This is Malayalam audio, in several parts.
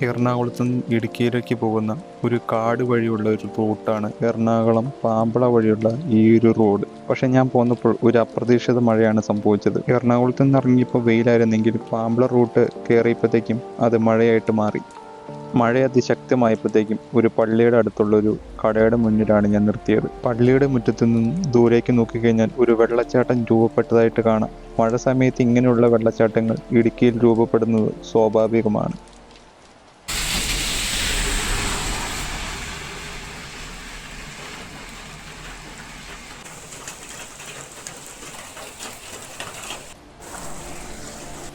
എറണാകുളത്ത് നിന്ന് ഇടുക്കിയിലേക്ക് പോകുന്ന ഒരു കാട് വഴിയുള്ള ഒരു റൂട്ടാണ് എറണാകുളം പാമ്പള വഴിയുള്ള ഈ ഒരു റോഡ്. പക്ഷെ ഞാൻ പോന്നപ്പോൾ ഒരു അപ്രതീക്ഷിത മഴയാണ് സംഭവിച്ചത്. എറണാകുളത്ത് നിന്ന് ഇറങ്ങിയപ്പോൾ വെയിലായിരുന്നെങ്കിലും പാമ്പള റൂട്ട് കയറിയപ്പോഴത്തേക്കും അത് മഴയായിട്ട് മാറി. മഴ അതിശക്തമായപ്പോഴത്തേക്കും ഒരു പള്ളിയുടെ അടുത്തുള്ള ഒരു കടയുടെ മുന്നിലാണ് ഞാൻ നിർത്തിയത്. പള്ളിയുടെ മുറ്റത്തു നിന്നും ദൂരേക്ക് നോക്കിക്കഴിഞ്ഞാൽ ഒരു വെള്ളച്ചാട്ടം രൂപപ്പെട്ടതായിട്ട് കാണാം. മഴ സമയത്ത് ഇങ്ങനെയുള്ള വെള്ളച്ചാട്ടങ്ങൾ ഇടുക്കിയിൽ രൂപപ്പെടുന്നത് സ്വാഭാവികമാണ്.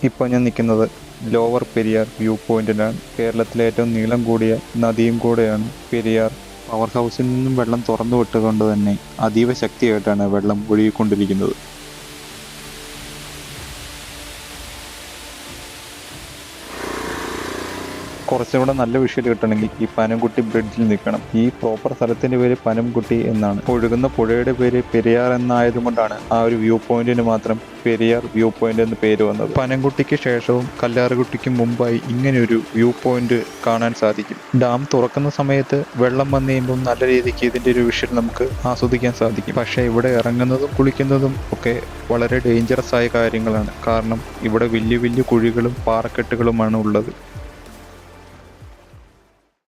ഇപ്പോൾ ഞാൻ നിൽക്കുന്നത് ലോവർ പെരിയാർ വ്യൂ പോയിന്റിലാണ്. കേരളത്തിലെ ഏറ്റവും നീളം കൂടിയ നദിയും കൂടെയാണ് പെരിയാർ. പവർ ഹൗസിൽ നിന്നും വെള്ളം തുറന്നു വിട്ടുകൊണ്ട് തന്നെ അതീവ ശക്തിയായിട്ടാണ് വെള്ളം ഒഴുകിക്കൊണ്ടിരിക്കുന്നത്. കുറച്ചുകൂടെ നല്ല വിഷ്വൽ കിട്ടണമെങ്കിൽ ഈ പനംകുട്ടി ബ്രിഡ്ജിൽ നിൽക്കണം. ഈ പ്രോപ്പർ സ്ഥലത്തിന്റെ പേര് പനംകുട്ടി എന്നാണ്. ഒഴുകുന്ന പുഴയുടെ പേര് പെരിയാർ എന്നായതുകൊണ്ടാണ് ആ ഒരു വ്യൂ പോയിന്റിന് മാത്രം പെരിയാർ വ്യൂ പോയിന്റ് എന്ന് പേര് വന്നത്. പനംകുട്ടിക്ക് ശേഷവും കല്ലാറുകുട്ടിക്ക് മുമ്പായി ഇങ്ങനെ ഒരു വ്യൂ പോയിന്റ് കാണാൻ സാധിക്കും. ഡാം തുറക്കുന്ന സമയത്ത് വെള്ളം വന്നു കഴിയുമ്പോൾ നല്ല രീതിക്ക് ഇതിന്റെ ഒരു വിഷ്വൽ നമുക്ക് ആസ്വദിക്കാൻ സാധിക്കും. പക്ഷേ ഇവിടെ ഇറങ്ങുന്നതും കുളിക്കുന്നതും ഒക്കെ വളരെ ഡേഞ്ചറസ് ആയ കാര്യങ്ങളാണ്. കാരണം ഇവിടെ വലിയ വലിയ കുഴികളും പാറക്കെട്ടുകളുമാണ് ഉള്ളത്.